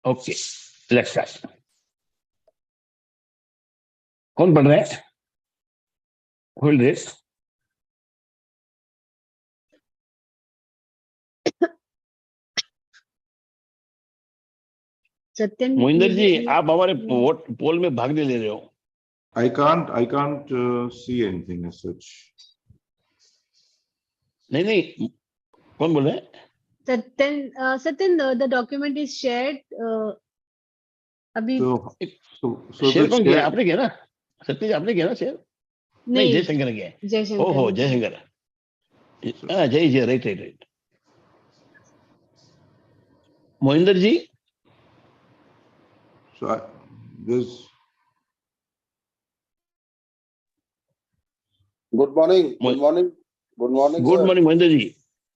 Okay, let's start. कौन पढ़ रहा है? Who will read? Satyan, Mohinder ji, आप हमारे पोल में भाग नहीं ले रहे हो. I can't see anything as such. नहीं, कौन बोल रहे हैं? Satyan, the document is shared. अभी So शेयर the कौन किया? share- आपने किया ना? सत्य जी आपने किया ना शेयर? नहीं, जयशंकर ने किया. जयशंकर. ओहो, Jaishankar. Jai right. Mohinder ji. So this. Good morning. Good morning. Good morning. Good morning Mohinder ji.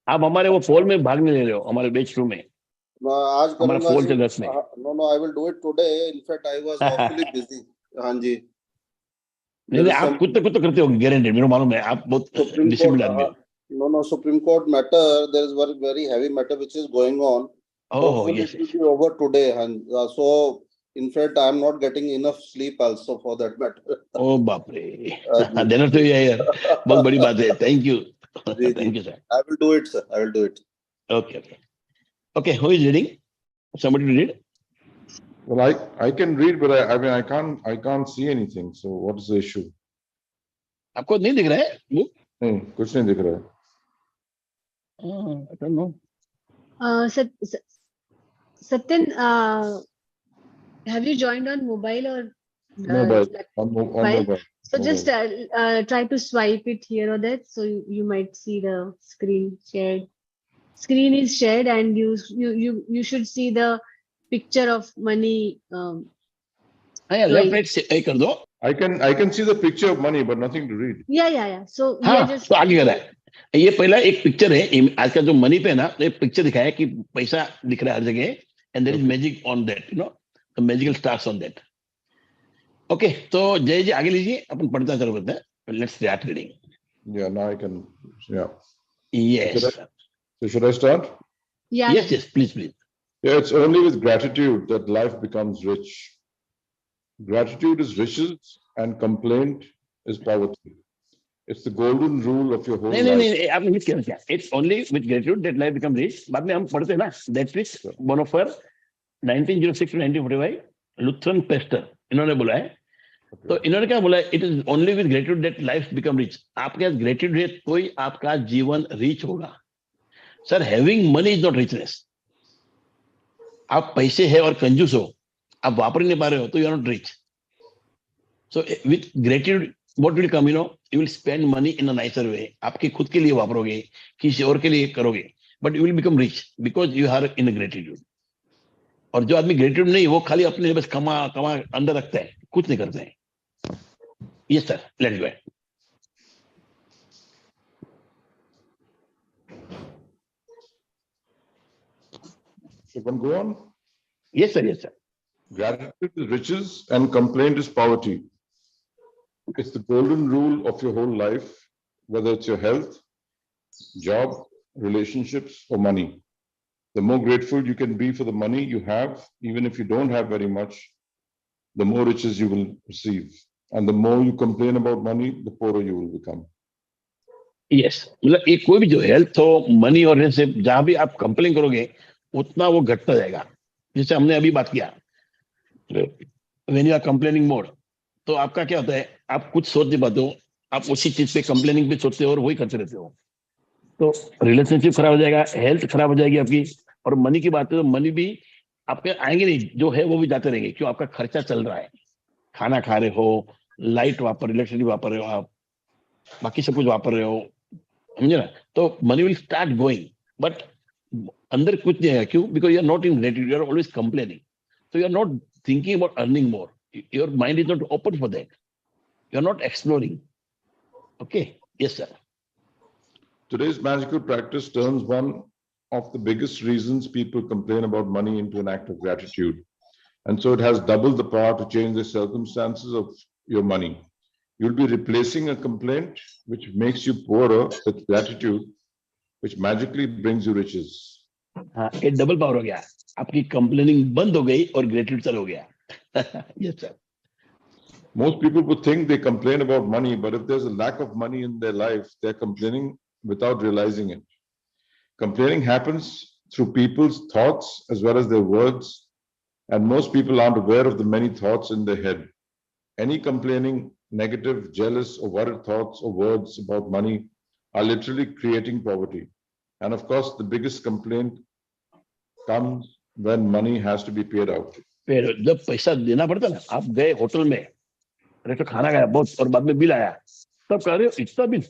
आप हमारे वो पोल में भाग नहीं ले रहे हो, हमारे बैच 2 में. आज हमारा करूंगा पोल जी. चल रहा है इसमें. No, I will do it today. In fact, I was awfully busy. हाँ जी. नहीं, आप खुद तो करते हो, गारंटेड. मेरे मालूम है आप बहुत डिसिप्लिन आदमी हो. No, Supreme Court matter. There is very, very heavy matter which is going on. Oh, Hopefully yes. it will be over today. And so, in fact, I am not getting enough sleep also for that matter. ओ बाप रे. देना तो ये यार बहुत बड़ी बात है. Thank you. Thank you sir. I will do it, sir. I will do it. Okay, who is reading? Somebody to read? Well, I can read, but I mean I can't see anything. So what is the issue? आपको नहीं दिख रहा है book? नहीं, कुछ नहीं दिख रहा है. I don't know. Satyan, have you joined on mobile or Mobile. On Mobile? mobile. So just try to swipe it here or that, so you might see the screen shared. Screen is shared, and you should see the picture of money. Left right से कर दो. I can see the picture of money, but nothing to read. Yeah. So we हाँ, are just. तो आगे कर रहा है. ये पहला एक पिक्चर है. आज का जो मनी पे है ना, तो एक पिक्चर दिखाया है कि पैसा दिख रहा है हर जगह. And there is magic on that, the magical stars on that. Okay, तो जय जी आगे लीजिए, अपन पढ़ता चलो करते हैं. Let's start reading. Yeah, now I can. Yeah. Yes. So should I start? Yeah. Yes, please. Yeah, it's only with gratitude that life becomes rich. Gratitude is riches and complaint is poverty. It's the golden rule of your whole life. नहीं, आपने miss किया क्या? It's only with gratitude that life becomes rich. बाद में हम पढ़ते हैं ना, that is Bonhoeffer 1906 to 1945, Lutheran pastor, इन्होंने बोला है. तो इन्होंने क्या बोला है? It is only with gratitude that life becomes rich. आपके पास gratitude है तो ही आपका जीवन रिच होगा. Sir, having money is not richness. आप पैसे है और कंजूस हो, आप वापर नहीं पा रहे हो, तो you are not rich. So with gratitude, what will come? You will spend money in a nicer way. आपके खुद के लिए वापरोगे, किसी और के लिए करोगे, but you will become rich because you are in a gratitude. और जो आदमी gratitude नहीं, वो खाली अपने बस कमा अंदर रखता है, कुछ नहीं करते हैं. Yes sir, let's go ahead. So can go on. Yes sir. Gratitude is riches and complaint is poverty. It's the golden rule of your whole life, whether it's your health, job, relationships, or money. The more grateful you can be for the money you have, even if you don't have very much, the more riches you will receive. And the more you complain about money, the poorer you will become. Yes, मतलब एक कोई भी जो health हो, money और से जहां भी आप कंप्लेन करोगे, उतना वो घटता जाएगा. जैसे हमने अभी बात किया, when you are complaining more, तो आपका क्या होता है? आप कुछ सोच नहीं पाते हो, आप उसी चीज पे कंप्लेनिंग पे सोचते हो और वही करते रहते हो. तो रिलेशनशिप खराब हो जाएगा, हेल्थ खराब हो जाएगी आपकी. और मनी की बात है तो मनी भी आपके आएंगे नहीं, जो है वो भी जाते रहेंगे. क्यों? आपका खर्चा चल रहा है, खाना खा रहे हो, लाइट वापर, इलेक्ट्रिसिटी वापर रहे हो, आप बाकी सब कुछ वापर रहे हो, समझे ना? तो money will start going, but अंदर कुछ नहीं है. क्यों? Because you are not in gratitude, you are always complaining. So you are not thinking about earning more. Your mind is not open for that. You are not exploring. Okay. Yes, sir. Today's magical practice turns one of the biggest reasons people complain about money into an act of gratitude. And so it has double the power to change the circumstances of your money. You'll be replacing a complaint which makes you poorer with gratitude, which magically brings you riches. हाँ, एक double power हो गया. आपकी complaining बंद हो गई और gratitude चालू हो गया. Yes, sir. Most people would think they complain about money, but if there's a lack of money in their life, they're complaining without realizing it. Complaining happens through people's thoughts as well as their words, and most people aren't aware of the many thoughts in their head. Any complaining, negative, jealous, or worried thoughts or words about money are literally creating poverty. And of course, the biggest complaint comes when money has to be paid out. फिर जब पैसा देना पड़ता ना, आप गए hotel में, restaurant खाना खाया बहुत और बाद में बिल आया, तब कह रहे हो इतना बिल,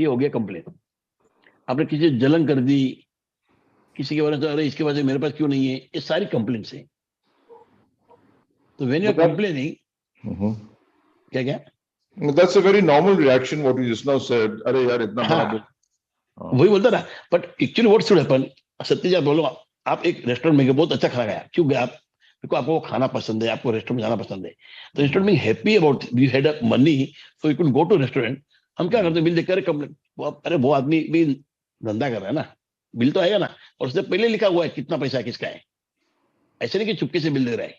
ये हो गया कंप्लेन. आपने किसी से जलन कर दी, किसी के बारे में अरे इसके वजह से मेरे पास क्यों नहीं है, ये सारी कंप्लेंट्स हैं. तो व्हेन यू आर कंप्लेनिंग, क्या क्या, That's a very normal reaction, what you just now said. अरे यार इतना बड़ा हाँ, bill. वही बोलता ना. But actually what should happen, सत्य जी बोलो, आप एक रेस्टोरेंट में गए, बहुत अच्छा खाना खाया, क्यों गए आप? क्योंकि आपको वो खाना पसंद है, आपको रेस्टोरेंट में जाना पसंद है. तो इंस्टेड में happy about you had money so you can go to restaurant. हम क्या करते हैं, बिल देख कर कंप्लेन, अरे वो आदमी भी धंधा कर रहा है ना, बिल तो आएगा ना, और उसने पहले लिखा हुआ है कितना पैसा किसका है. ऐसे नहीं कि चुपके से बिल दे रहा है.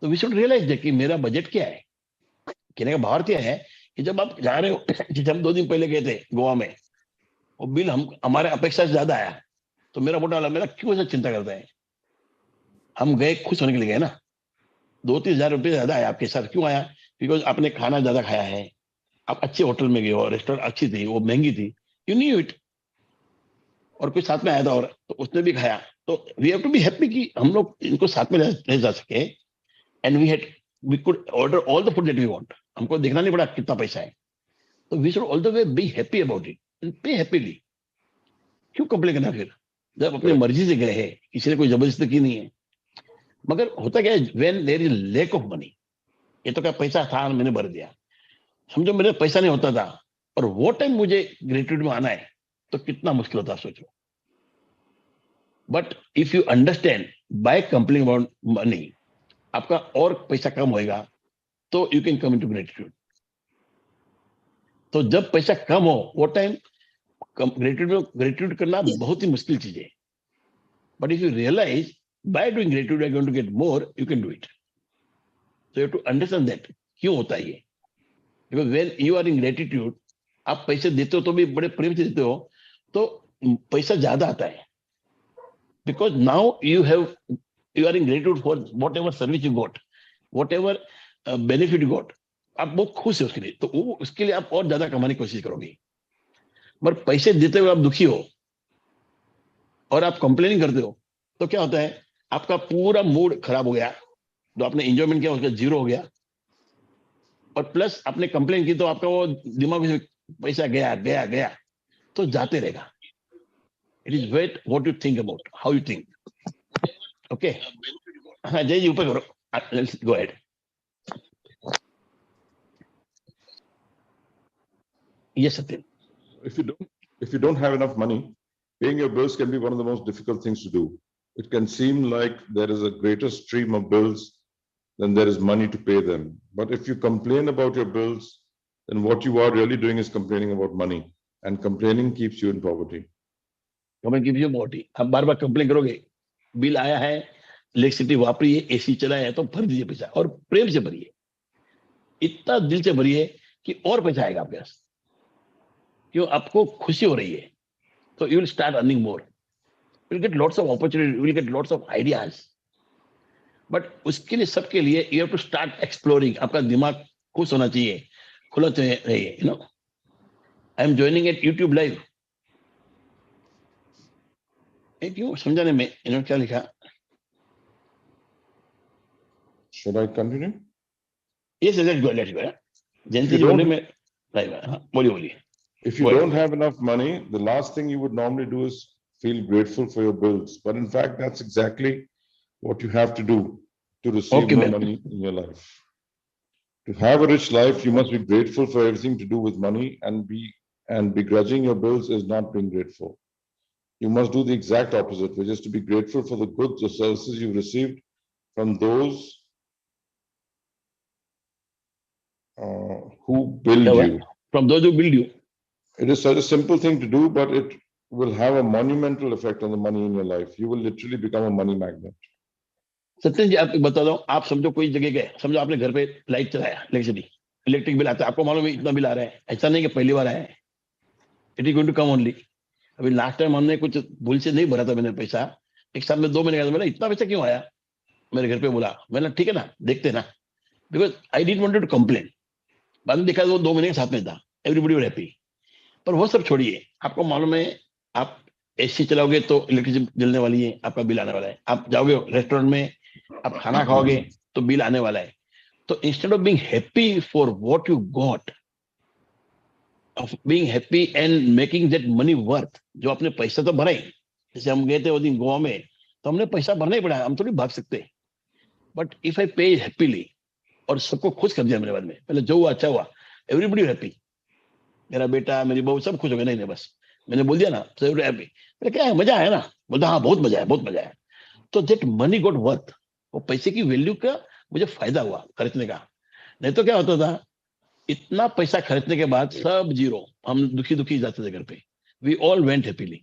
तो वी शुड रियलाइज कि मेरा बजट क्या है. कहने का भाव क्या है कि जब आप जा रहे हो, जैसे हम 2 दिन पहले गए थे गोवा में, और बिल हम हमारे अपेक्षा से ज्यादा आया, तो मेरा मोटा वाला मेरा क्यों ऐसा चिंता करता है. हम गए खुश होने के लिए गए ना, 2-3 हजार रुपये ज्यादा आया आपके साथ, क्यों आया? बिकॉज आपने खाना ज्यादा खाया है, आप अच्छे होटल में गए हो, रेस्टोरेंट अच्छी थी, वो महंगी थी, यू न्यू इट. और कोई साथ में आया था और तो उसने भी खाया, तो we have to be happy कि हम लोग इनको साथ में ले जा सके. And we could order all the food that we want. हमको देखना नहीं पड़ा कितना पैसा है. तो we should all the way be happy about it and pay happily. क्यों कंप्लेन करना फिर, जब अपनी मर्जी से गए हैं, किसी ने कोई जबरदस्ती की नहीं है. मगर होता क्या है, when there is lack of money, ये तो क्या पैसा था मैंने भर दिया, समझो मेरे पैसा नहीं होता था और वो टाइम मुझे ग्रेट्यूड में आना है, तो कितना मुश्किल होता, सोचो. But if you understand by complain about money, आपका और पैसा कम होएगा, तो you can come into gratitude. तो जब पैसा कम हो, वो टाइम ग्रेटिट्यूड करना बहुत ही मुश्किल चीज है. But if you realise by doing gratitude you are going to get more, you can do it. So you have to understand that क्यों होता है ये. Because when you are in gratitude, आप पैसे देते हो तो भी बड़े प्रेम से देते हो, तो पैसा ज्यादा आता है. Because now you are in gratitude for whatever service you got, whatever benefit you got. आप बहुत खुश है उसके लिए, तो वो उसके लिए आप और ज्यादा कमाने की कोशिश करोगे. पर पैसे देते हुए आप दुखी हो और आप कंप्लेनिंग करते हो, तो क्या होता है, आपका पूरा मूड खराब हो गया, जो आपने एंजॉयमेंट किया उसका जीरो हो गया, और प्लस आपने कंप्लेन की तो आपका वो दिमाग में पैसा गया गया गया, तो जाते रहेगा. It is wait what you think about, how you think. Okay, हाँ जय जी, ऊपर करो, let's go ahead. Yes Satyam. If you don't have enough money, paying your bills can be one of the most difficult things to do. It can seem like there is a greater stream of bills than there is money to pay them. But if you complain about your bills, then what you are really doing is complaining about money, and complaining keeps you in poverty. Complain कीजिए मोटी, आप बार बार complain करोगे, bill आया है, electricity वापरिए, AC चलाया है, तो भर दीजिए पैसा, और प्रेम से भरिए, इतना दिल से भरिए कि और पैसा आएगा आपके पास. क्यों? आपको खुशी हो रही है, तो you will start earning more, you will get lots of opportunity, you will get lots of ideas. But उसके लिए, सबके लिए you have to start exploring. आपका दिमाग खुश होना चाहिए, खुला चाहिए, you know. I am joining at YouTube live. क्यों समझाने में इन्होंने क्या लिखा? Should I continue? Yes, let's go, let's go. Jayanti ji बोले, मैं लाइव. हाँ बोलिए बोलिए. If you don't have enough money, the last thing you would normally do is feel grateful for your bills. But in fact, that's exactly what you have to do to receive Okay, more ma'am. money in your life. To have a rich life, you must be grateful for everything to do with money, and begrudging your bills is not being grateful. You must do the exact opposite, which is to be grateful for the goods or services you've received from those who build Yeah, you. From those who build you. It is such a simple thing to do, but it will have a monumental effect on the money in your life. You will literally become a money magnet. Satyendra जी आपको बता दो, आप समझो कोई जगह गए, समझो आपने घर पे लाइट चलाया, इलेक्ट्रिसिटी, इलेक्ट्रिक बिल आता है, आपको मालूम है इतना बिल आ रहा है, ऐसा नहीं कि पहली बार आया है, it is going to come only. अभी लास्ट टाइम हमने कुछ भूल से नहीं भरा था मैंने पैसा, एक साथ में 2 महीने का, मैंने इतना पैसा क्यों आया, मेरे घर पे बोला, मैंने ठीक है ना, देखते ना, because I didn't wanted to complain. बाद में देखा तो 2 महीने के साथ में था, एवरीबॉडी वर हैप्पी। पर वो सब छोड़िए, आपको मालूम है आप एसी चलाओगे तो इलेक्ट्रिसिटी जलने वाली है, आपका बिल आने वाला है, आप जाओगे रेस्टोरेंट में, आप खाना खाओगे तो बिल आने वाला है। तो instead of being happy for what you got, of being happy and making that money worth, जो आपने पैसा तो भरा ही, जैसे हम गए थे वो दिन गोवा में, तो हमने पैसा भरना ही पड़ा, हम थोड़ी भाग सकते। बट इफ आई पे हैप्पीली, और सबको खुश कर दिया मेरे बाद में, पहले जो हुआ अच्छा हुआ, एवरीबॉडी हैप्पी, मेरा बेटा, मेरी बहू, सब खुश हो गए। नहीं नहीं, बस मैंने बोल दिया ना, सब हैप्पी। क्या है, मजा आया ना, बोलता हाँ बहुत मजा आया, बहुत मजा आया। तो दैट मनी गॉट वर्थ, वो पैसे की वैल्यू का मुझे फायदा हुआ खर्चने का। नहीं तो क्या होता था, इतना पैसा खर्चने के बाद सब जीरो, हम दुखी दुखी जाते थे घर पे। We all went happily.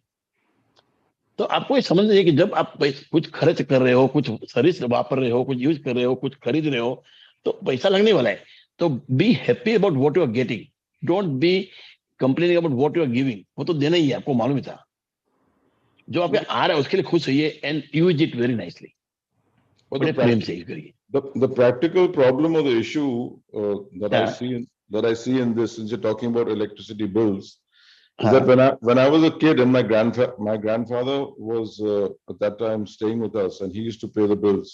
तो आपको ये समझना चाहिए कि जब आप कुछ खर्च कर रहे हो, कुछ सर्विस वापर रहे हो, कुछ यूज कर रहे हो, कुछ खरीद रहे हो, तो पैसा लगने वाला है। तो be happy about what you are getting, don't be complaining about what you are giving. वो तो देना ही है, आपको मालूम ही था। जो आपके आ रहा है उसके लिए खुश होइए and use it very nicely, बड़े प्रेम से यूज करिए। The practical problem or the issue that Yeah. I see in this, since you're talking about electricity bills, is हाँ, that when I was a kid and my grandfather was at that time staying with us, and he used to pay the bills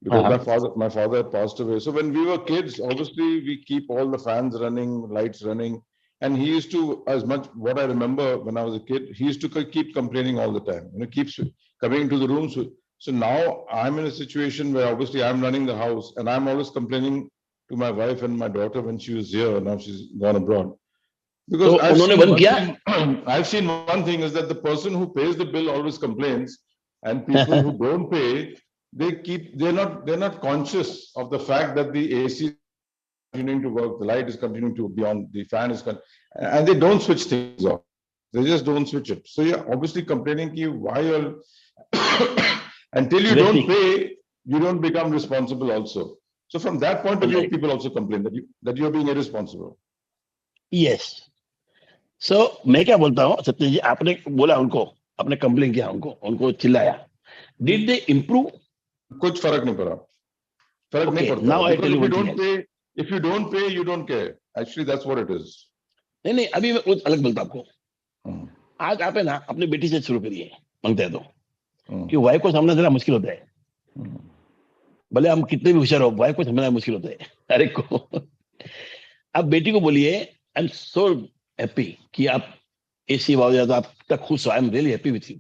because हाँ, my father had passed away. So when we were kids, obviously we keep all the fans running, lights running, and he used to, as much what I remember when I was a kid, he used to keep complaining all the time. You know, keeps coming into the rooms. So now I'm in a situation where obviously I'm running the house, and I'm always complaining to my wife and my daughter when she was here. Now she's gone abroad. Because तो उन्होंने बंद किया। I've seen one thing is that the person who pays the bill always complains, and people who don't pay, they're not conscious of the fact that the AC is continuing to work, the light is continuing to be on, the fan is and they don't switch things off. They just don't switch it. So you're obviously complaining why you're until you don't pay, you don't become responsible also. So from that point of view, people also complain that you're being irresponsible. Yes. So मैं क्या बोलता हूँ सत्य जी, आपने बोला उनको, आपने complain किया उनको चिल्लाया, डिड दे इम्प्रूव? कुछ फर्क नहीं पड़ा, फर्क नहीं पड़ता। Now I tell you if you one don't thing. pay, if you don't pay, you don't care. Actually, that's what it is. नहीं, अभी मैं कुछ अलग बोलता आपको। आज आप है ना अपनी बेटी से शुरू करिए मांगते हैं तो, कि वाइफ को सामना देना मुश्किल होता है। भले हम कितने भी होशियार हो, वाइफ को समझना मुश्किल होता है हर एक को। आप बेटी को बोलिए आई एम सो हैप्पी कि आप एसी वाव दिया तो आप तक खुश हो, आई am really happy with you,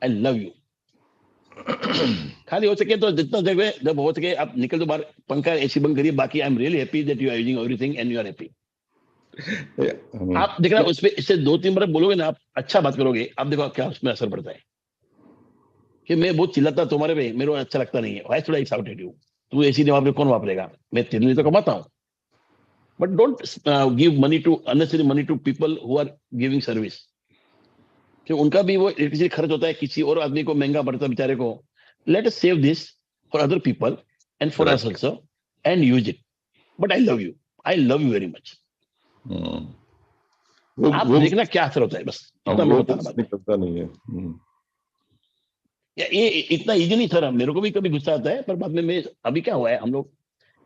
I love you. खाली हो सके तो जितना जगह जब हो सके आप निकल दो बाहर, पंखा एसी बंद करिए, बाकी I am really happy that you are using everything and you are happy. आप देखना उसपे, इससे 2-3 बार बोलोगे ना, आप अच्छा बात करोगे, आप देखो क्या उसमें असर पड़ता है। कि मैं बहुत चिल्लाता तुम्हारे पे, मेरे को अच्छा लगता नहीं है, why should I shout at you, तू एसी नहीं वापरे, कौन वापरेगा, मैं तेरे लिए तो कमाता हूँ। But don't give money to unnecessary money to people who are giving service, कि उनका भी वो इलेक्ट्रिसिटी खर्च होता है, किसी और आदमी को महंगा पड़ता है बेचारे को। Let us save this for other people and for us also and use it. But I love you very much. आप देखना क्या असर होता है, बस इतना मैं बताना निकलता नहीं है। ये इतना इजी नहीं सर, मेरे को भी कभी गुस्सा आता है, पर बाद में मैं, अभी क्या हुआ है, हम लोग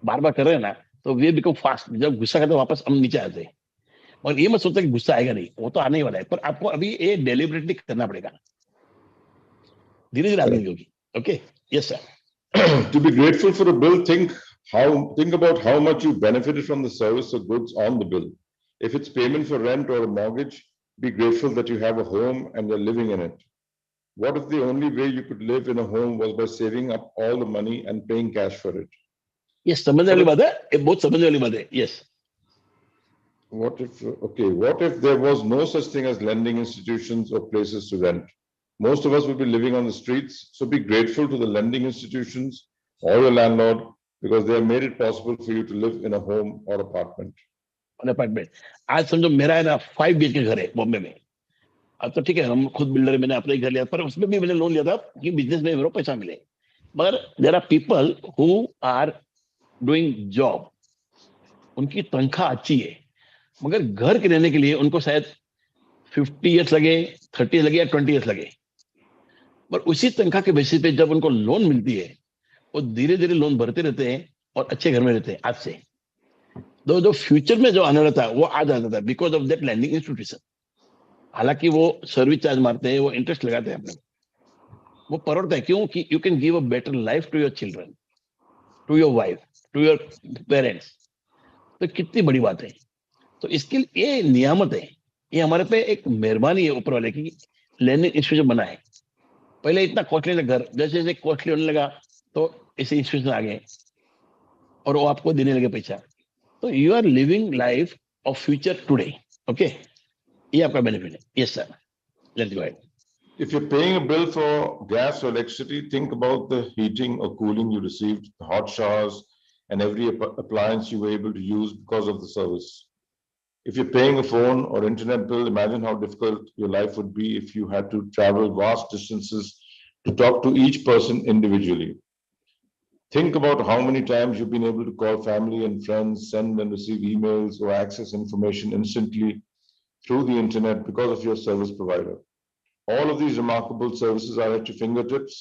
बार बार कर रहे हैं ना, तो वे बिकम फास्ट, जब गुस्सा करते वापस हम नीचे आते हैं। और ये मत सोचता कि गुस्सा आएगा नहीं, वो तो आने ही वाला है, पर आपको अभी ये डेलिबरेटली करना पड़ेगा, धीरे धीरे आदमी होगी। Okay, yes sir. To be grateful for a bill, think about how much you benefited from the service or goods on the bill. If it's payment for rent or a mortgage, be grateful that you have a home and you're living in it. What if the only way you could live in a home was by saving up all the money and paying cash for it? Yes, समझने वाली बात है, ये बहुत समझने वाली बात है। Yes. What if there was no such thing as lending institutions or places to rent? Most of us would be living on the streets, so be grateful to the lending institutions or your landlord because they have made it possible for you to live in a home or apartment. An apartment. आज समझो मेरा है ना 5 BHK घर है बॉम्बे में, अब तो ठीक है, हम खुद बिल्डर, मैंने अपना ही घर लिया, पर उसमें भी मैंने लोन लिया था कि बिजनेस में मेरे को पैसा मिले। मगर there are people who are doing job, उनकी तनख्वाह अच्छी है, मगर घर के रहने के लिए उनको शायद 50 ईयर्स लगे, 30 लगे या 20 ईयर्स लगे। पर उसी तनख्वाह के बेसिस पे जब उनको लोन मिलती है, वो धीरे धीरे लोन भरते रहते हैं और अच्छे घर में रहते हैं आज से। तो जो फ्यूचर में जो आने वाला था वो आ जाता था because of that lending institution. हालांकि वो सर्विस चार्ज मारते हैं, वो इंटरेस्ट लगाते हैं अपने, वो परोड़ता है क्यों कि you can give a better life to your children, to your wife, to your parents. तो कितनी बड़ी बात है। तो इसके लिए ये नियामत है, ये हमारे पे एक मेहरबानी है ऊपर वाले की, लैंडिंग इंस्टीट्यूशन बना है। पहले इतना कॉस्टली था घर, जैसे जैसे कॉस्टली होने लगा तो ऐसे इंस्टीट्यूशन आ गए और वो आपको देने लगे पैसा। तो you are living life of future today. Okay, ये आपका बेनिफिट है। Yes sir, let's go ahead. If you're paying a bill for gas or electricity, think about the heating or cooling you received, the hot showers, and every appliance you were able to use because of the service. If you're paying a phone or internet bill, imagine how difficult your life would be if you had to travel vast distances to talk to each person individually. Think about how many times you've been able to call family and friends, send and receive emails, or access information instantly through the internet because of your service provider. All of these remarkable services are at your fingertips.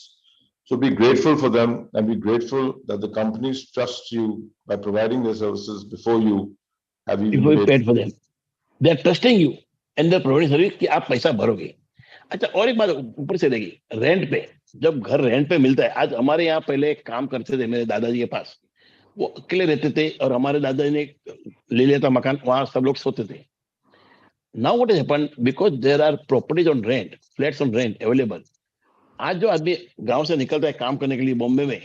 So be grateful for them and be grateful that the companies trust you by providing their services before you have even Before you paid. paid for them, they are trusting you and they are providing service कि आप पैसा भरोगे। अच्छा, और एक बात ऊपर से रहेगी, रेंट पे, जब घर रेंट पे मिलता है। आज हमारे यहाँ पहले एक काम करते थे मेरे दादाजी के पास, वो अकेले रहते थे और हमारे दादाजी ने ले लिया था मकान, वहां सब लोग सोते थे। Now what has happened, because there are properties on rent, flats on rent available. आज जो आदमी गांव से निकलता है काम करने के लिए बॉम्बे में,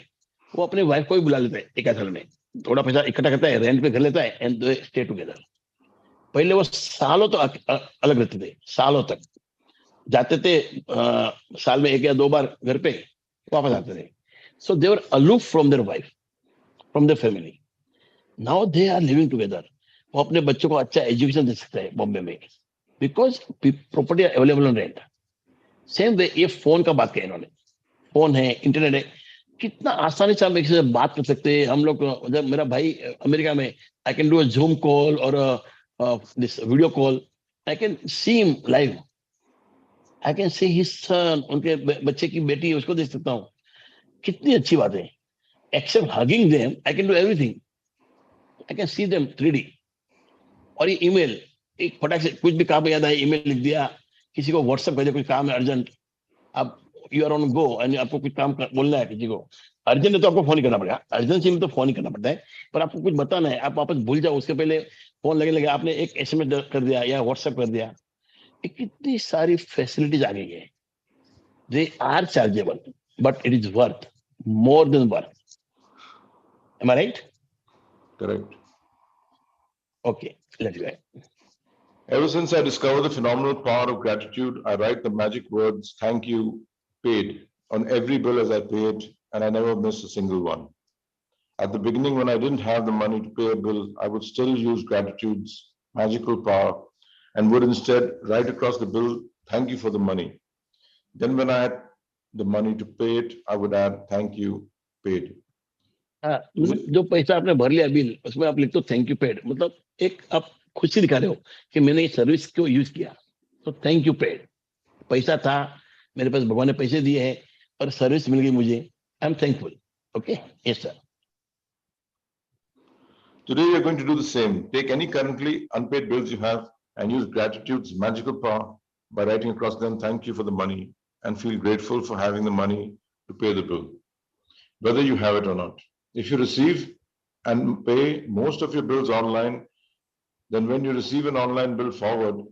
वो अपनी वाइफ को भी बुला लेता है एक आध साल में, थोड़ा पैसा इकट्ठा करता है, रेंट पे घर लेता है एंड दे स्टे टुगेदर। पहले वो सालों तो अलग रहते थे, सालों तक जाते थे, साल में 1 या 2 बार घर पे वापस आते थे। So they were aloof from their wife, from their family. Now they are living together. वो अपने बच्चों को अच्छा एजुकेशन दे सकता है बॉम्बे में, because property available on rent. Same way ये फोन का बात किया इन्होंने, फोन है, इंटरनेट है, कितना आसानी से हम एक से बात कर सकते हैं। हम लोग, जब मेरा भाई अमेरिका में, I can do a Zoom call और this video call, I can see him live, I can see his son, उनके बच्चे की बेटी है उसको देख सकता हूँ। कितनी अच्छी बात है। Except hugging them I can do everything, I can see them 3D। और ये ईमेल, एक फटाक से कुछ भी काम याद आया ईमेल लिख दिया, किसी को व्हाट्सएप कर दिया, कुछ काम है अर्जेंट, आप you are on go and आपको कुछ काम बोलना है किसी को, अर्जेंट है तो आपको फोन ही करना पड़ेगा, अर्जेंसी में तो फोन ही करना पड़ता है। पर आपको कुछ बताना है, आप वापस भूल जाओ, उसके पहले फोन लगे आपने एक SMS कर दिया या व्हाट्सएप कर दिया। कितनी सारी फैसिलिटीज आ गई है। They are chargeable but it is worth, more than worth. Am I right? Correct. Okay, let's go ahead. Ever since I discovered the phenomenal power of gratitude, I write the magic words, thank you, paid, on every bill as I pay it, and I never miss a single one. At the beginning, when I didn't have the money to pay a bill, I would still use gratitude's magical power and would instead write across the bill, thank you for the money. Then when I had the money to pay it, I would add, thank you, paid. हाँ, जो पैसा आपने भर लिया bill, उसमें आप लिखते हो थैंक यू पेड, मतलब एक आप खुशी दिखा रहे हो कि मैंने ये सर्विस को यूज किया, तो थैंक यू पेड। पैसा था मेरे पास, भगवान ने पैसे दिए हैं और सर्विस मिल गई मुझे, I am thankful. Okay, yes sir. Today, we are going to do the same. Take any currently unpaid bills you have and use gratitude's magical power by writing across them, thank you for the money, and feel grateful for having the money to pay the bill, whether you have it or not. If you receive and pay most of your bills online, then when you receive an online bill, forward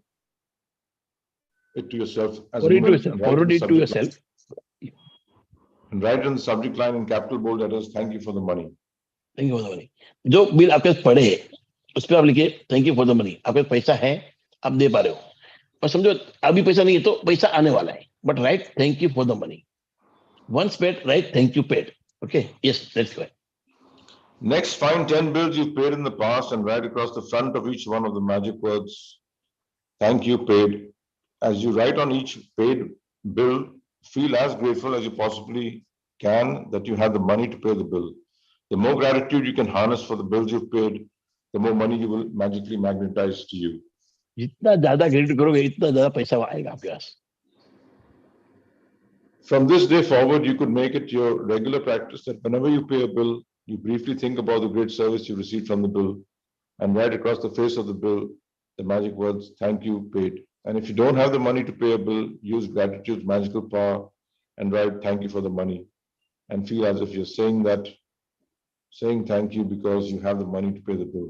it to yourself as Forward it to email yourself. and write in Forward the it to subject yourself. line- and write in the subject line in capital bold letters, thank you for the money. Thank you for the money. जो bill आपके पास पड़े उस पर आप लिखिए thank you for the money. आपके पास पैसा है, आप दे पा रहे हो, और समझो अभी पैसा नहीं है तो पैसा आने वाला है, but right thank you for the money. Once paid, right thank you paid. Okay, yes, let's go. Next, find 10 bills you've paid in the past and write across the front of each one of the magic words, thank you, paid. as you write on each paid bill, feel as grateful as you possibly can that you have the money to pay the bill. The more gratitude you can harness for the bills you've paid, the more money you will magically magnetize to you. जितना ज्यादा credit करोगे इतना ज्यादा पैसा आएगा आपके पास. From this day forward, you could make it your regular practice that whenever you pay a bill, you briefly think about the great service you received from the bill and write across the face of the bill the magic words, "Thank you, paid." And if you don't have the money to pay a bill, use gratitude's magical power and write "Thank you" for the money and feel as if you're saying thank you because you have the money to pay the bill.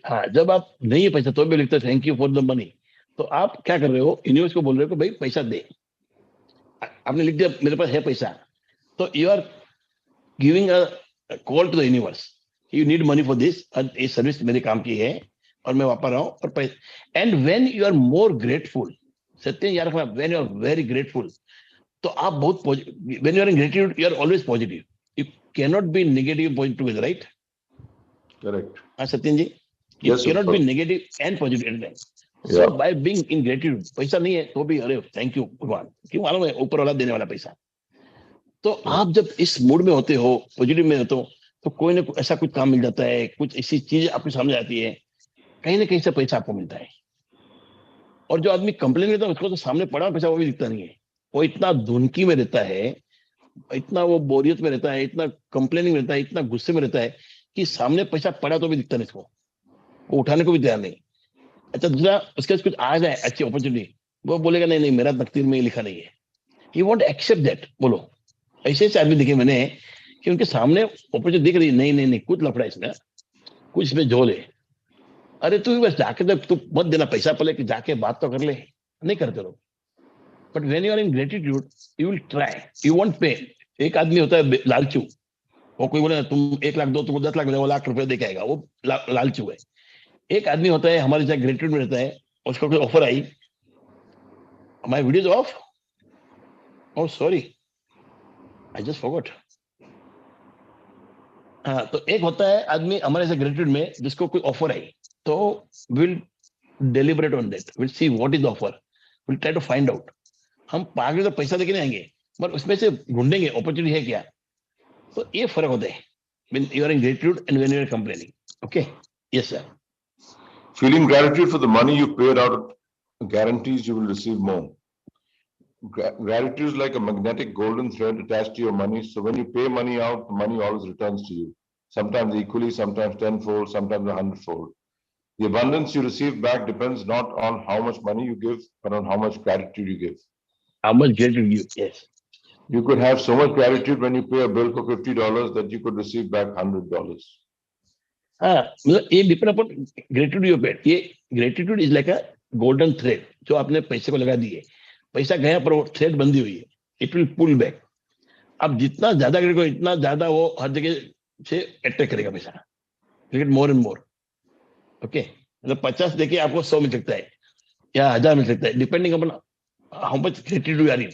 हाँ, जब आप नहीं है पैसा तो भी लिखते thank you for the money, तो आप क्या कर रहे हो, यूनिवर्स को बोल रहे हो कि भाई पैसा दे. आपने लिख दिया मेरे पास है पैसा, तो you are giving a call to the universe, you need money for this, और ये सर्विस मेरे काम की है और मैं वापस रहा हूँ और पैसा. And when you are more grateful, सत्य याद रखना, when you are very grateful, तो आप बहुत when you are in gratitude you are always positive, you can not be negative point together, right? Correct. हाँ सत्यन जी, you Yes, cannot sir. be negative and positive at a time. So Yeah. by being in gratitude, पैसा नहीं है तो भी अरे thank you भगवान, क्यों मालूम है ऊपर वाला देने वाला पैसा. तो आप जब इस मूड में होते हो, पॉजिटिव में होते हो, तो कोई ना कोई ऐसा कुछ काम मिल जाता है, कुछ ऐसी चीज आपके सामने आती है, कहीं ना कहीं से पैसा आपको मिलता है. और जो आदमी कंप्लेन करता है उसको तो सामने पड़ा पैसा वो भी दिखता नहीं है, वो इतना धुनकी में रहता है, इतना वो बोरियत में रहता है, इतना कंप्लेनिंग रहता है, इतना गुस्से में रहता है कि सामने पैसा पड़ा तो भी दिखता नहीं इसको, वो उठाने को भी तैयार नहीं. अच्छा, दूसरा उसके पास कुछ आ जाए अच्छी अपॉर्चुनिटी, वो बोलेगा नहीं नहीं मेरा तकदीर में लिखा नहीं है, ही वॉन्ट एक्सेप्ट दैट. बोलो, ऐसे ऐसे आदमी देखे मैंने कि उनके सामने अपॉर्चुनिटी दिख रही, नहीं नहीं नहीं कुछ लफड़ा इसमें, कुछ इसमें झोल है. अरे तू बस जाके तो तू मत देना पैसा, पहले कि जाके बात तो कर ले, नहीं करते लोग. But when you are in gratitude you will try, you want pay. एक आदमी होता है लालचू, वो कोई बोले तुम 1 लाख दो, तुमको 10 लाख मिलेगा, वो लाख रुपए देके आएगा, वो लालचू है. एक आदमी होता है हमारे जैसे ग्रेटिट्यूड में रहता है, उसको कोई offer I, my videos of, oh sorry I just forgot. हाँ, तो एक होता है आदमी हमारे जैसे ग्रेटिट्यूड में जिसको कोई ऑफर आई, तो will deliberate on that, will see what is the offer, will try to find out. हम पागल तो पैसा देके नहीं आएंगे, पर उसमें से ढूंढेंगे अपॉर्चुनिटी है क्या. तो ये फर्क होता है when you are in gratitude and when you are complaining. Okay, yes sir. Feeling gratitude for the money you paid out guarantees you will receive more. Gratitude is like a magnetic golden thread attached to your money. So when you pay money out, the money always returns to you. Sometimes equally, sometimes tenfold, sometimes 100-fold. The abundance you receive back depends not on how much money you give, but on how much gratitude you give. How much gratitude you, yes. You could have so much gratitude when you pay a bill for $50 that you could receive back $100. हाँ, मतलब ये depend upon gratitude you paid. ये gratitude is like a golden thread, जो आपने पैसे को लगा दिए, पैसा गया पर वो थ्रेड बंधी हुई है, इट विल पुल बैक. अब जितना ज्यादा करेगा इतना ज्यादा वो हर जगह से अट्रैक्ट करेगा पैसा, get more and more. Okay, मतलब 50 देके आपको 100 मिल सकता है या 1000 मिल सकता है, depending upon how much gratitude you are in.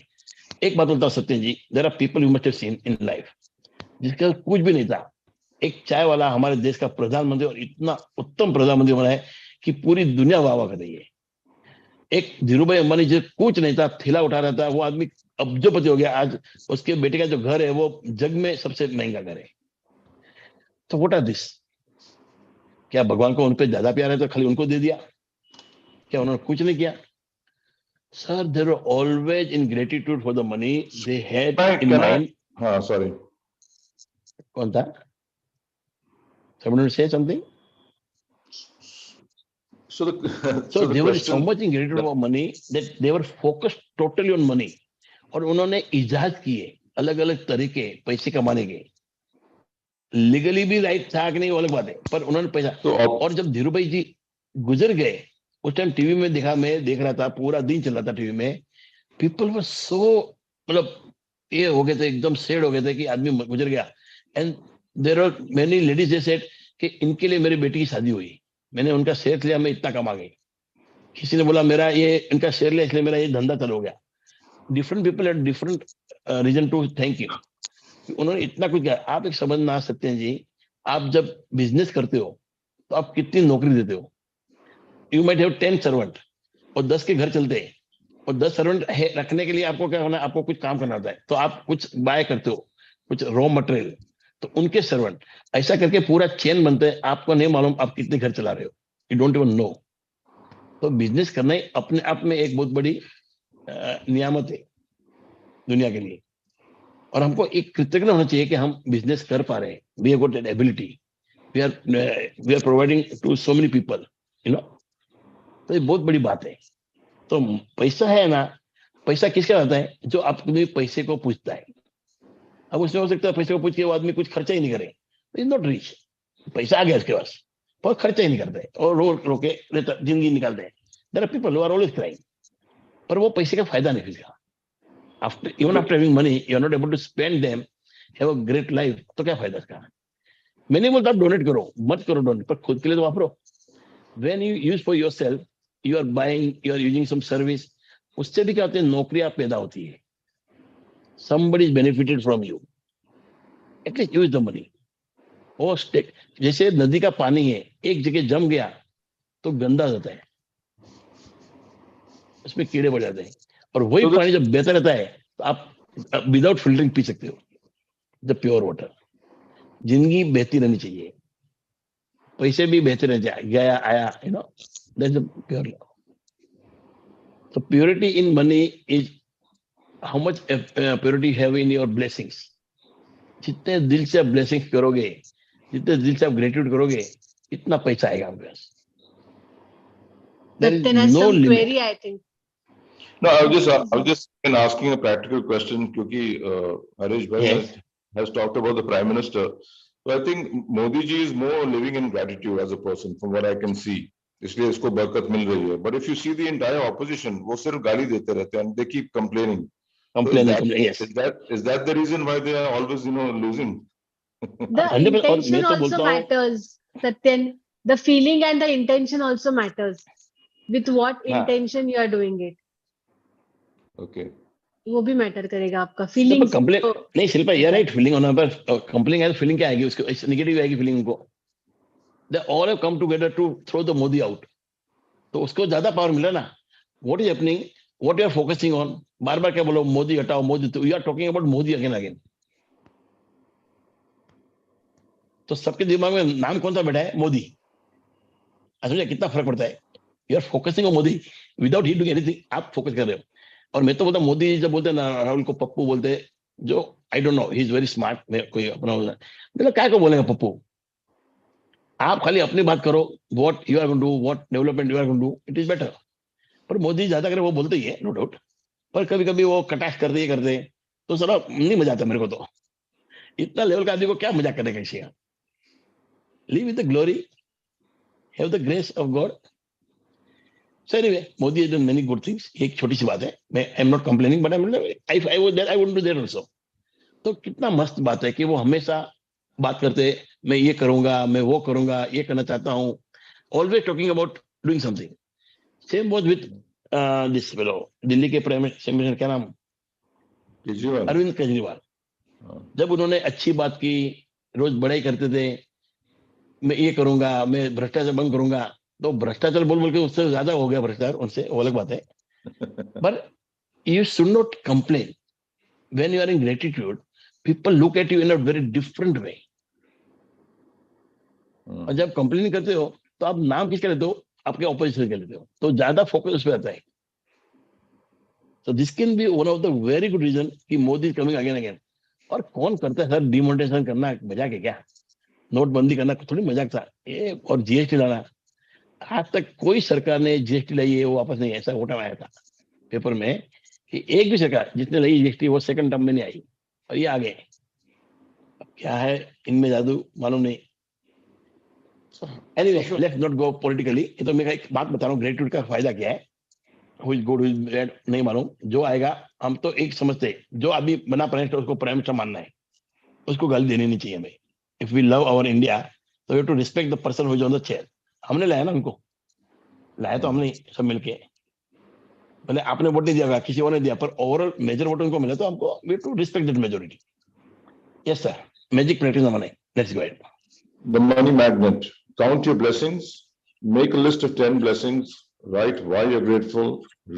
एक बात बोलता हूँ Satyan ji, there are people you must have seen in life जिसका कुछ भी नहीं था. एक चाय वाला हमारे देश का प्रधानमंत्री, और इतना उत्तम प्रधानमंत्री बना है कि पूरी दुनिया वाह वाह कर रही है. एक धीरूभाई अंबानी जो कुछ नहीं था, थैला उठा रहा था, वो आदमी अब्जोपति हो गया. आज उसके बेटे का जो घर है वो जग में सबसे महंगा घर है. तो व्हाट आर दिस? क्या भगवान को उन पे ज्यादा प्यार है तो खाली उनको दे दिया? क्या उन्होंने कुछ नहीं किया? Sir, they were always in gratitude for the money they had in mind. Sorry. कौन था? Someone will say something? So they were so much in gratitude for money that they were focused totally on money. और उन्होंने इजाद किए अलग अलग तरीके पैसे कमाने के. लीगली भी राइट था कि नहीं वो अलग बात है, पर उन्होंने पैसा. और जब धीरूभाई जी गुजर गए, उस टाइम टीवी में देखा, मैं देख रहा था, पूरा दिन चल रहा था टीवी में. पीपल वर सो, मतलब ये हो गए थे, एकदम सैड हो गए थे कि आदमी गुजर गया. And there are many ladies they said कि इनके लिए मेरी बेटी की शादी हुई, मैंने उनका शेयर लिया, मैं इतना कमा गई. किसी ने बोला मेरा ये इनका शेयर लिया इसलिए मेरा ये धंधा चालू हो गया. Different people have different reason to thank you. उन्होंने इतना कुछ किया. आप एक समझना आ सकते हैं जी, आप जब बिजनेस करते हो तो आप कितनी नौकरी देते हो. यू माइट हैव 10 सर्वेंट और 10 के घर चलते हैं, और 10 सर्वेंट रखने के लिए आपको क्या करना है, आपको कुछ काम करना होता है, तो आप कुछ बाय करते हो, कुछ रॉ मटेरियल, तो उनके सर्वेंट, ऐसा करके पूरा चेन बनता है, आपको नहीं मालूम आप कितने घर चला रहे हो, यू डोंट इवन नो। तो बिजनेस करना ही अपने आप में एक बहुत बड़ी नियामत है दुनिया के लिए, और हमको एक कृतज्ञ होना चाहिए कि हम बिजनेस कर पा रहे हैं, we have got that ability, we are providing to so many people, you know. तो ये बहुत बड़ी बात है। तो पैसा है ना, पैसा किसका आता है, जो अपने पैसे को पूछता है। अब उसमें हो सकता है पैसे को पूछ के वो आदमी कुछ खर्चा ही नहीं करे, इज नॉट रिच, पैसा आ गया उसके पास पर खर्चा ही नहीं करते और रो के जिंदगी निकालते हैं। There are people who are always crying, पर वो पैसे का फायदा नहीं फिर after, even after having money you are not able to spend them, have a great life, तो क्या फायदा इसका। मैं नहीं बोलता डोनेट करो, मत करो डोनेट, पर खुद के लिए तो वापरो। When you use for yourself, you are buying, you are using some service, उससे भी क्या होती है, नौकरियां पैदा होती है, somebody is benefited from you, at least use the money। और जैसे नदी का पानी है, एक जगह जम गया तो गंदा हो जाता है, उसमें कीड़े बढ़ जाते हैं, और वही तो पानी जब बहता रहता है तो आप विदाउट फिल्टरिंग पी सकते हो, द प्योर वाटर। जिंदगी बहती रहनी चाहिए, पैसे भी बहते रह जाए, गया आया, you know, that's the pure love. So purity in money is how much purity you have in your blessings। जितने दिल से आप ब्लेसिंग्स करोगे, जितने दिल से आप ग्रेटिट्यूड करोगे, इतना पैसा आएगा आपके पास। There Satyan is has no some limit। query, I think. No, I was just asking a practical question क्योंकि Harish bhai Yes। has talked about the Prime Minister. So I think Modi ji is more living in gratitude as a person from what I can see. इसलिए इसको बरकत मिल रही है। But if you see the entire opposition, वो सिर्फ गाली देते रहते हैं and they keep complaining. So Complaining, yes। is that the reason why they are always, losing? The 100%। और intention मैं तो also बोलता हूँ, matters, Satyan. The feeling and the intention also matters. With what हाँ, intention you are doing it, Okay. वो भी matter करेगा आपका पर फीलिंग्स। कंप्लेन नहीं, शिल्पा यार, राइट, फीलिंग होना, पर कंप्लेन है तो फीलिंग क्या आएगी उसको, नेगेटिव आएगी फीलिंग उनको। They all have come together to throw the Modi out, तो उसको ज्यादा पावर मिला ना। What is happening, what you are focusing on, बार बार क्या बोलो, मोदी हटाओ मोदी, तो you are talking about Modi again again. तो सबके दिमाग में नाम कौन सा बैठा है, मोदी। समझे कितना फर्क पड़ता है। You are focusing on Modi without ही डूइंग एनीथिंग, आप फोकस कर रहे हो। और मैं तो बोलता मोदी जब बोलते हैं ना, राहुल को पप्पू बोलते हैं, जो आई don't no, he is very smart, मैं कोई अपना बोलना, मतलब क्या को बोलेगा पप्पू। आप खाली अपनी बात करो, what you are going to do, what development you are going to do, it is better. पर मोदी ज्यादा करे वो बोलते ही है, नो डाउट, पर कभी कभी वो कटाक्ष करते तो सारा नहीं मजा आता मेरे को। तो इतना लेवल का आदमी को क्या मजाक करने का किसी का। Live with the glory, have the grace of God. So anyway, Modi has done many good things. एक छोटी सी बात है, मैं I am not complaining, but I was there, I want to there also. तो कितना मस्त बात है कि वो हमेशा बात करते, मैं ये करूंगा, मैं वो करूंगा, ये करना चाहता हूं, always talking about doing something. Same was with this fellow, Delhi के प्राइम मिनिस्टर, क्या नाम, केजरीवाल। अरविंद केजरीवाल। जब उन्होंने अच्छी बात की, रोज बड़ाई करते थे, मैं ये करूंगा, मैं भ्रष्टाचार बंद करूंगा, तो भ्रष्टाचार बोल बोल के उससे ज्यादा हो गया भ्रष्टाचार उनसे, वो अलग बात है। पर you should not complain when you are in gratitude, people look at you in a very different way। और जब कंप्लेन करते हो तो आप नाम किसके लेते हो, आपके ऑपोजिशन के लेते हो, तो ज्यादा फोकस उस पर आता है। So this can be one of the very good reason कि मोदी कमिंग अगेन अगेन। और कौन करता है सर, डिमोनेटाइजेशन करना मजाक है क्या, नोटबंदी करना थोड़ी मजाक था ये, और जीएसटी लाना, आज तक कोई सरकार ने जीएसटी लाई है वो वापस नहीं, ऐसा वोटा आया था पेपर में कि एक भी सरकार जिसने लाई जीएसटी वो सेकंड टर्म में नहीं आई, और ये आ गए। अब क्या है इनमें जादू, मालूम नहीं। Anyway, let's not go politically. ये तो मैं एक बात बता रहा हूँ, ग्रेटिट्यूड का फायदा क्या है, who is good who is bad नहीं मालूम, जो आएगा हम तो एक समझते, जो आदमी बना प्राइम मिनिस्टर उसको प्राइम मिनिस्टर मानना है, उसको गाली देनी नहीं चाहिए हमें। If we love our India तो we have to respect the person who is on the chair. हमने लाया ना उनको, लाया तो हमने सब मिलके, भले आपने वोट नहीं दिया, किसी और ने दिया, पर ओवरऑल मेजर वोट उनको मिला, तो हमको we have to respect that majority. Yes sir, magic practice money, let's go ahead. The money magnet. Count your blessings. Make a list of 10 blessings. write why you're grateful,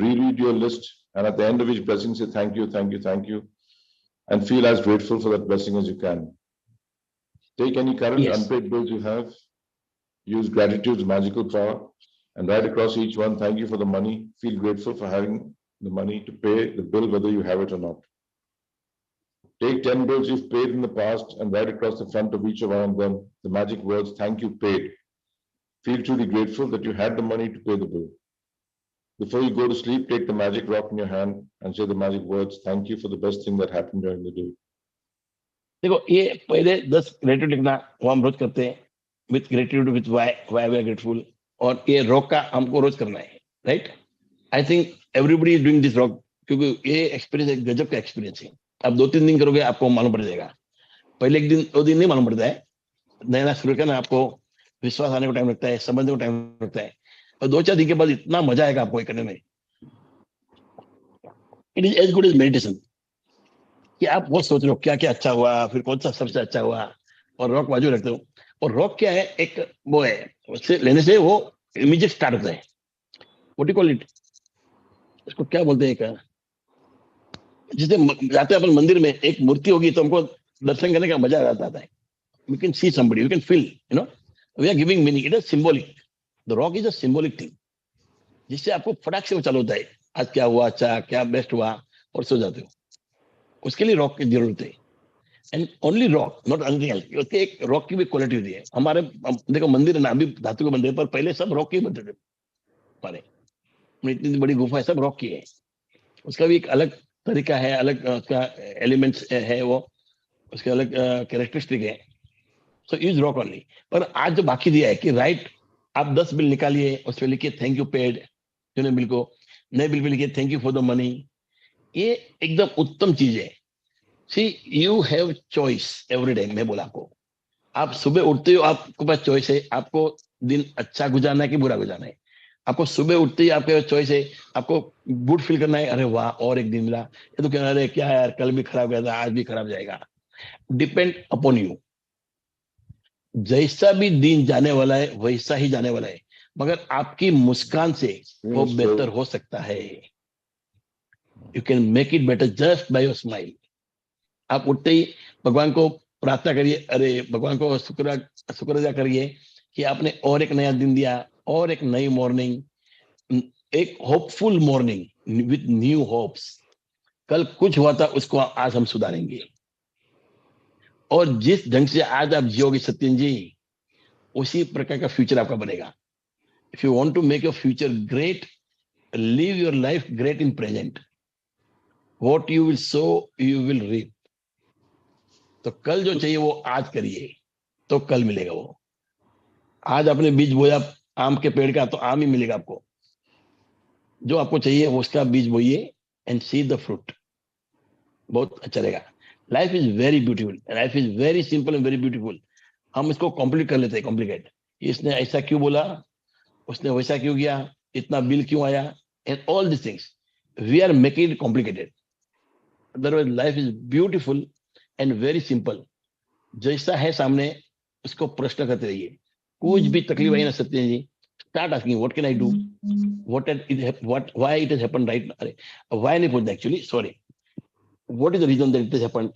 reread your list, and at the end of each blessing, say thank you, thank you, thank you, and feel as grateful for that blessing as you can. Take any current Yes. unpaid bills you have, use gratitude's magical power, and write across each one, thank you for the money. Feel grateful for having the money to pay the bill, whether you have it or not. Take 10 bills you've paid in the past and write across the front of each one of them the magic words, thank you, paid. Feel truly grateful that you had the money to pay the bill. Before you go to sleep, take the magic rock in your hand and say the magic words, thank you for the best thing that happened during the day. देखो ये पहले 10 gratitude लिखना वो हम रोज करते हैं, with gratitude with why we are grateful, और ये रॉक का हमको रोज करना है, राइट? I think everybody is doing this rock, क्योंकि ये एक्सपीरियंस एक गजब का एक्सपीरियंस है. आप 2-3 दिन करोगे आपको मालूम पड़ जाएगा. पहले 1 दिन 2 दिन नहीं मालूम पड़ता है. नया शुरू करना आपको विश्वास आने को टाइम लगता है, समझने को टाइम लगता है, और 2-4 दिन के बाद इतना मजा आएगा आपको करने में. It is as good as meditation, कि आप वो सोच रहे हो क्या क्या अच्छा हुआ, फिर कौन सा सबसे अच्छा हुआ, और रॉक बाजू रखते हो. और रॉक क्या है, एक वो है, उससे लेने से वो इमीडिएट स्टार्ट होता है. व्हाट डू कॉल इट, इसको क्या बोलते हैं, क्या जिसे जाते हैं अपन मंदिर में, एक मूर्ति होगी तो हमको दर्शन करने का मजा आ जाता है. We can see somebody, we can feel, you know, we are giving meaning. It is symbolic. The rock is a symbolic thing, जिससे आपको फटाक से वो चालू होता है, आज क्या हुआ, अच्छा क्या बेस्ट हुआ, और सो जाते हो. उसके लिए रॉक की जरूरत है. And only rock, not anything else. उसके एक रॉक की भी क्वालिटी होती है. हमारे देखो मंदिर है ना, अभी धातु के मंदिर, पर पहले सब रॉक के बनते थे. हमारे इतनी बड़ी गुफा है, सब रॉक की है. उसका भी एक अलग तरीका है, अलग उसका एलिमेंट्स है, वो उसके अलग कैरेक्टरिस्टिक है. सो यूज रॉक ओनली. पर आज जो बाकी दिया है कि राइट, आप 10 बिल निकालिए, उसमें लिखिए थैंक यू पेड, जो बिल को, नए बिल पे लिखिए thank you for the money. ये एकदम उत्तम चीज है. See you have choice every day. मैं बोला आपको, आप सुबह उठते हो, आपके पास चॉइस है, आपको दिन अच्छा गुजारना है कि बुरा गुजारना है. आपको सुबह उठते ही आपके पास चॉइस है, आपको गुड फील करना है, अरे वाह और एक दिन मिला, ये तो कहना, अरे क्या यार कल भी खराब गया था, आज भी खराब जाएगा. Depend upon you. जैसा भी दिन जाने वाला है वैसा ही जाने वाला है, मगर आपकी मुस्कान से वो बेहतर हो सकता है. You can make it better just by your smile. आप उठते ही भगवान को प्रार्थना करिए, अरे भगवान को शुक्र अदा करिए कि आपने और एक नया दिन दिया, और एक नई मॉर्निंग, एक hopeful morning with new hopes. कल कुछ हुआ था उसको आज हम सुधारेंगे. और जिस ढंग से आज आप जियोगे सत्यन जी, उसी प्रकार का फ्यूचर आपका बनेगा. If you want to make your future great, live your life great in present. What you will sow you will reap. तो कल जो चाहिए वो आज करिए, तो कल मिलेगा. वो आज आपने बीज बोया आम के पेड़ का, तो आम ही मिलेगा आपको. जो आपको चाहिए वो उसका बीज बोइए एंड सी द फ्रूट. बहुत अच्छा रहेगा. Life is very beautiful, life is very simple and very beautiful. हम इसको कॉम्प्लिकेट कर लेते हैं, कॉम्प्लिकेट. इसने ऐसा क्यों बोला, उसने वैसा क्यों किया, इतना बिल क्यों आया, and all this things we are making it complicated. Otherwise life is beautiful and very simple. जैसा है सामने उसको प्रश्न करते रहिए. कुछ भी तकलीफ आई ना Satya ji, start asking what can I do, what why it has happened right. अरे व्हाई नहीं पूछना, actually sorry, what is the reason that it has happened.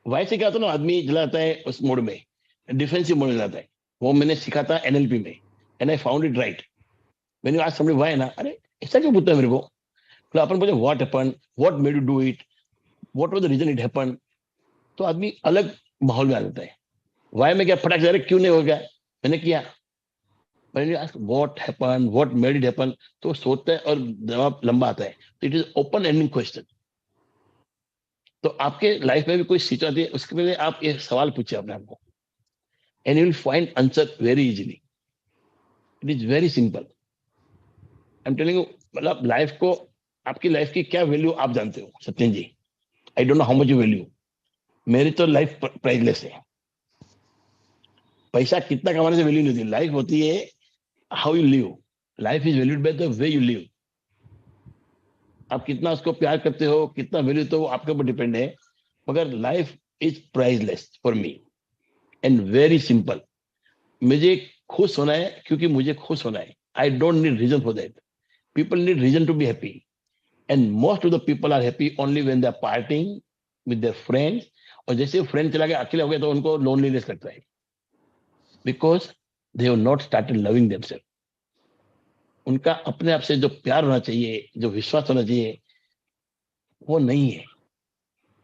Why से क्या होता है ना, आदमी जलाता है उस मोड में, डिफेंसिव मोड में जाता है. वो मैंने सीखा था एनएलपी में, and I found it right. मैंने आज समझ व्हाई ना, अरे ऐसा क्यों पूछता है मेरे को. तो अपन बोले what happened, what made you do it, what was the reason it happened. तो आदमी अलग माहौल में आ जाता है. वाई में क्या फटाक से क्यों नहीं हो गया, मैंने किया. What happened, what made it happen, तो सोचता है और जवाब लंबा आता है. तो it is open ending question. तो आपके लाइफ में भी कोई सिचुएशन आती है, उसके पहले आप ये सवाल पूछिए अपने आपको, and you will find answer very easily. It is very simple. I am telling you, मतलब लाइफ को, आपकी लाइफ की क्या वैल्यू आप जानते हो Satyan ji. I don't know how much you value. मेरी तो लाइफ प्राइसलेस है. पैसा कितना कमाने से वैल्यू नहीं होती. लाइफ होती है how you live. Life is valued by the way you live. आप कितना उसको प्यार करते हो, कितना वैल्यू, तो वो आपके ऊपर डिपेंड है. मगर life is priceless for me and very simple. मुझे खुश होना है क्योंकि मुझे खुश होना है. I don't need reason for that. people need reason to be happy, and most of the people are happy only when they are partying with their friends. और जैसे फ्रेंड चला गया, अकेले हो गए, तो उनको लोनलीनेस लगता है, because they have not started loving themselves. उनका अपने आप से जो प्यार होना चाहिए, जो विश्वास होना चाहिए, वो नहीं है.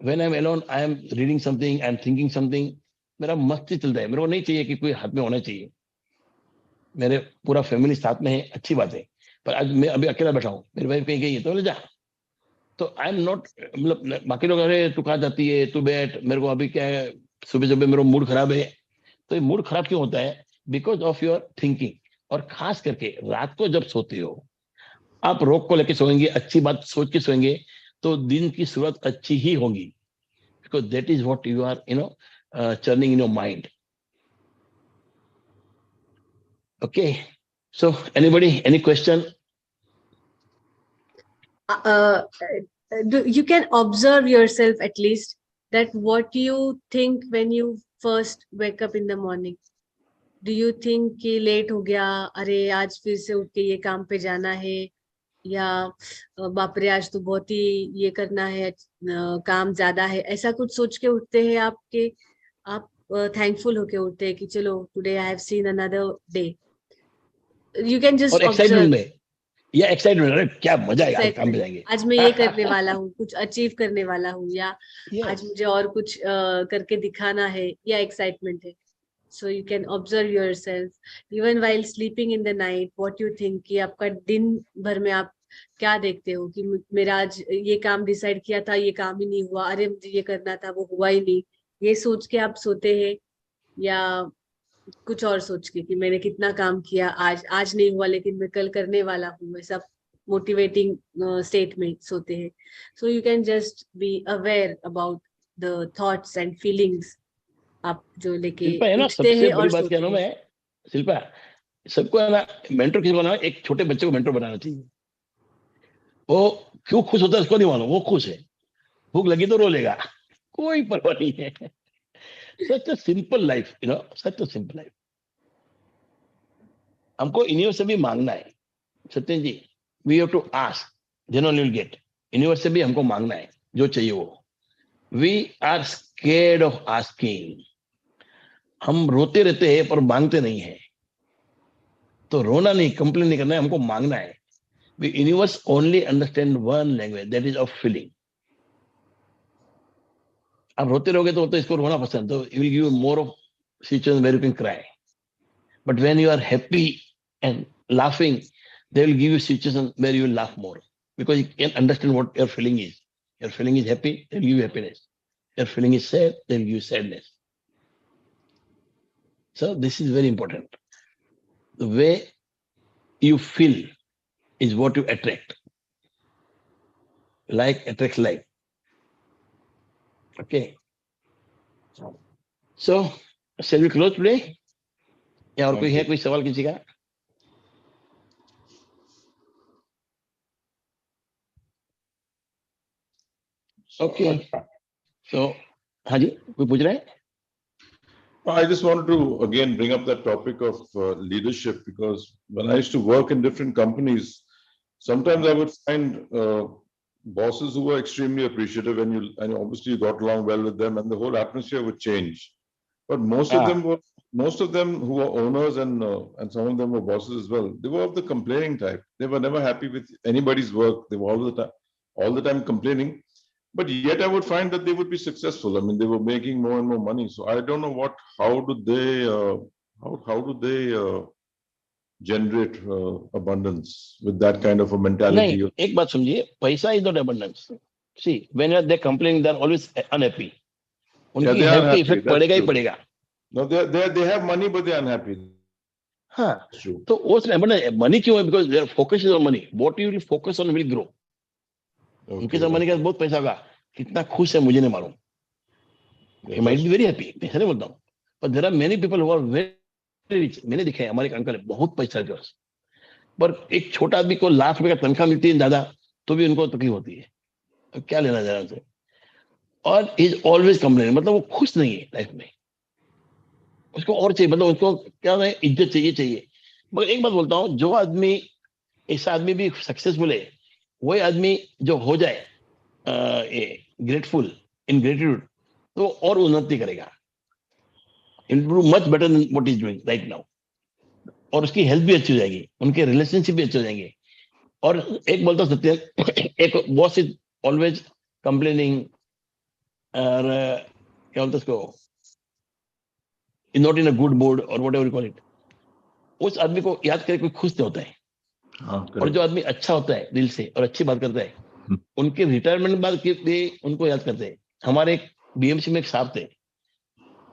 When I'm alone, I am reading something, I am thinking something. मेरा मस्ती चलता है, मेरे को नहीं चाहिए कि कोई हाथ में होना चाहिए. मेरे पूरा फैमिली साथ में है, अच्छी बात है, पर आज मैं अभी अकेला बैठा हूँ, मेरी वाइफ कहीं गई है तो ले जा. तो आई एम नॉट, मतलब बाकी लोग, अरे तू कहाँ जाती है, तू बैठ, मेरे को अभी क्या है, सुबह सुबह मेरा मूड खराब है. तो ये मूड खराब क्यों होता है? Because of your thinking. और खास करके रात को जब सोते हो, आप रोग को लेके सोएंगे, अच्छी बात सोच के सोएंगे, तो दिन की शुरुआत अच्छी ही होगी, because that is what you are churning in your mind. Okay, so anybody, any question? You can observe yourself at least, that what you think when you first wake up in the morning. Do you think कि late हो गया, अरे आज फिर से उठ के ये काम पे जाना है, या बाप रे आज तो बहुत ही ये करना है, काम ज्यादा है, ऐसा कुछ सोच के उठते हैं आपके? आप थैंकफुल होके उठते हैं कि चलो today I have seen another day? You can just और एक्साइटमेंट ऑब्जर्व. में, या एक्साइटमेंट, अरे क्या मजा आएगा, आज काम पे जाएंगे, आज मैं ये करने वाला हूँ, कुछ अचीव करने वाला हूँ, या Yes. आज मुझे और कुछ करके दिखाना है, या एक्साइटमेंट है. सो you can observe yourself even while sleeping in the night, what you think, कि आपका दिन भर में आप क्या देखते हो कि मेरा आज ये काम डिसाइड किया था, ये काम ही नहीं हुआ, अरे मुझे ये करना था, वो हुआ ही नहीं. ये सोच के आप सोते हैं, या कुछ और सोच के कि मैंने कितना काम किया, आज नहीं हुआ लेकिन मैं कल करने वाला हूँ, ऐसा मोटिवेटिंग स्टेट में सोते हैं. सो you can just be aware about the thoughts and feelings आप जो लेके शिल्पा है ना, उठते सबसे हैं और बड़ी बात सोते क्या नाम हैं. है शिल्पा, सबको है ना मेंटर किसी बनाना, एक छोटे बच्चे को मेंटर बनाना चाहिए. वो क्यों खुश होता है उसको नहीं मालूम, वो खुश है, भूख लगी तो रो लेगा, कोई परवाह नहीं है. Such a simple life, such a simple life. हमको यूनिवर्स से भी मांगना है Satyan ji. We have to ask, then only will get. Universe से भी हमको मांगना है जो चाहिए वो. We are scared of asking. हम रोते रहते हैं पर मांगते नहीं है. तो रोना नहीं, कंप्लेन नहीं करना है, हमको मांगना है. We universe only understand one language, that is of feeling. आप रोते रहोगे तो इसको रोना पसंद, तो you will give more of situation where you can cry. But when you are happy and laughing, they will give you situation where you will laugh more, because you can understand what your feeling is. Your feeling is happy, they will give you happiness. Your feeling is sad, they will give you sadness. So this is very important. The way you feel is what you attract. Like attracts like. Okay. So shall we close today? या और कोई है, कोई सवाल किसी का? Okay. So, हाँ जी, कोई पूछ रहा है? I just wanted to again bring up that topic of leadership, because when I used to work in different companies, sometimes I would find bosses who were extremely appreciative, and obviously you got along well with them, and the whole atmosphere would change. But most of them who were owners and some of them were bosses as well, they were of the complaining type. They were never happy with anybody's work. They were all the time complaining. But yet I would find that they would be successful. I mean, they were making more and more money. So I don't know how do they generate abundance with that kind of a mentality? नहीं, एक बात समझिए, पैसा is not abundance. See, when they're complaining, they're always unhappy. उनकी they are health पे unhappy. Effect That's पड़ेगा ही true. पड़ेगा. No, they have money, but they're unhappy. हाँ, That's true. तो वो मनी क्यों है? Because their focus is on money. What you will focus on will grow. उनके साथ मनी का बहुत पैसा होगा, कितना खुश है मुझे नहीं मालूम. He might be very happy, मैं नहीं बोलता हूँ, but there are many people who are very rich. मैंने दिखे, हमारे एक अंकल है, बहुत पैसा है, पर एक छोटा आदमी को लाख रुपए का तनख्वाह मिलती है ज्यादा, तो भी उनको तकलीफ होती है. तो क्या लेना जरा से. और इज ऑलवेज कंप्लेनिंग, मतलब वो खुश नहीं है लाइफ में, उसको और चाहिए, मतलब उसको क्या है, इज्जत चाहिए. मगर एक बात बोलता हूँ, जो आदमी ऐसा आदमी भी सक्सेसफुल है। वही आदमी जो हो जाए ग्रेटफुल इन ग्रेटिट्यूड, तो और उन्नति करेगा, improve much better than what is doing right now. और उसकी हेल्थ भी अच्छी हो जाएगी, उनके रिलेशनशिप भी अच्छे हो जाएंगे। और एक बोलता सत्य, एक बॉस इज ऑलवेज कंप्लेनिंग, और क्या बोलते उसको, not in a good mood और वट एवर कॉल इट, उस आदमी को याद करके कोई खुश नहीं होता है। हाँ, और correct. जो आदमी अच्छा होता है दिल से और अच्छी बात करता है, उनके रिटायरमेंट बाद के लिए उनको याद करते हैं। हमारे एक बीएमसी में एक साहब थे,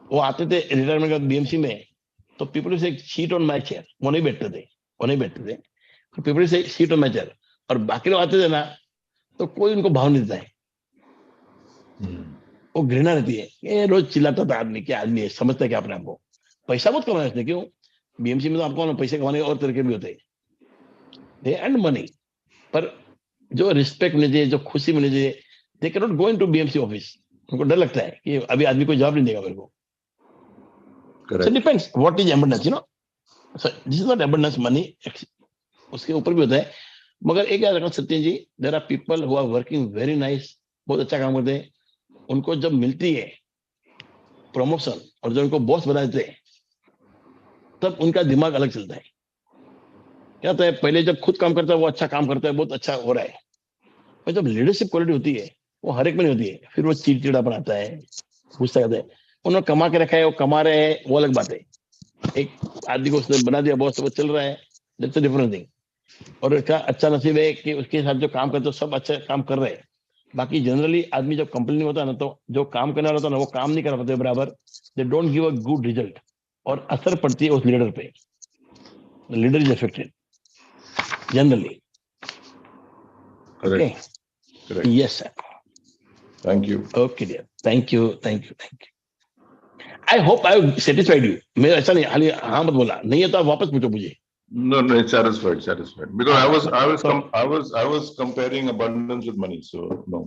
वो आते थे रिटायरमेंट के बाद बीएमसी में, तो पीपल से सीट ऑन माई चेयर, वो नहीं बैठते थे, वो नहीं बैठते थे, पीपल से सीट ऑन माई चेयर। और बाकी लोग आते थे ना, तो कोई उनको भाव नहीं देता है, वो घृणा रहती है। ये रोज चिल्लाता था आदमी, क्या आदमी है, समझता है क्या अपने आपको, पैसा बहुत कमाया उसने। क्यों? बीएमसी में तो आपको पैसे कमाने और तरीके भी होते हैं, दे अर्न मनी, पर जो रिस्पेक्ट मिलनी चाहिए, जो खुशी मिलनी चाहिए, they can not go into BMC office. उनको डर लगता है कि अभी आदमी को जवाब नहीं देगा मेरे को। So Correct. depends what is abundance, you know. So this is not abundance money, उसके ऊपर भी होता है। मगर एक याद रखना Satya ji, there are people who are working very nice, बहुत अच्छा काम करते हैं। उनको जब मिलती है प्रमोशन और जब उनको बॉस बना देते हैं, तब उनका दिमाग अलग चलता है। क्या होता है, पहले जब खुद काम करता है वो अच्छा काम करता है, बहुत अच्छा हो रहा है, पर जब लीडरशिप क्वालिटी होती है वो हर एक में नहीं होती है, फिर वो चिड़चिड़ा बनाता है, गुस्सा करता है। उन्होंने कमा के रखा है, वो कमा रहे हैं, वो अलग बात है। एक आदमी को उसने बना दिया बॉस, वो चल रहा है, दैट्स अ डिफरेंट थिंग। और उसका अच्छा नसीब है कि उसके साथ जो काम करते हो सब अच्छा काम कर रहे हैं। बाकी जनरली आदमी जब कंपनी में होता है ना, तो जो काम करने वाला होता है ना, वो काम नहीं कर पाते बराबर, they don't give a good result, और असर पड़ती है उस लीडर पे, leader is affected generally. Correct. Correct. Yes sir, Thank you. Okay dear, thank you thank you thank you. I hope I have satisfied you. मैं ऐसा नहीं खाली हाँ मत बोला, नहीं है तो आप वापस पूछो मुझे। No, no, it's satisfied, satisfied. Because I was comparing abundance with money, so no.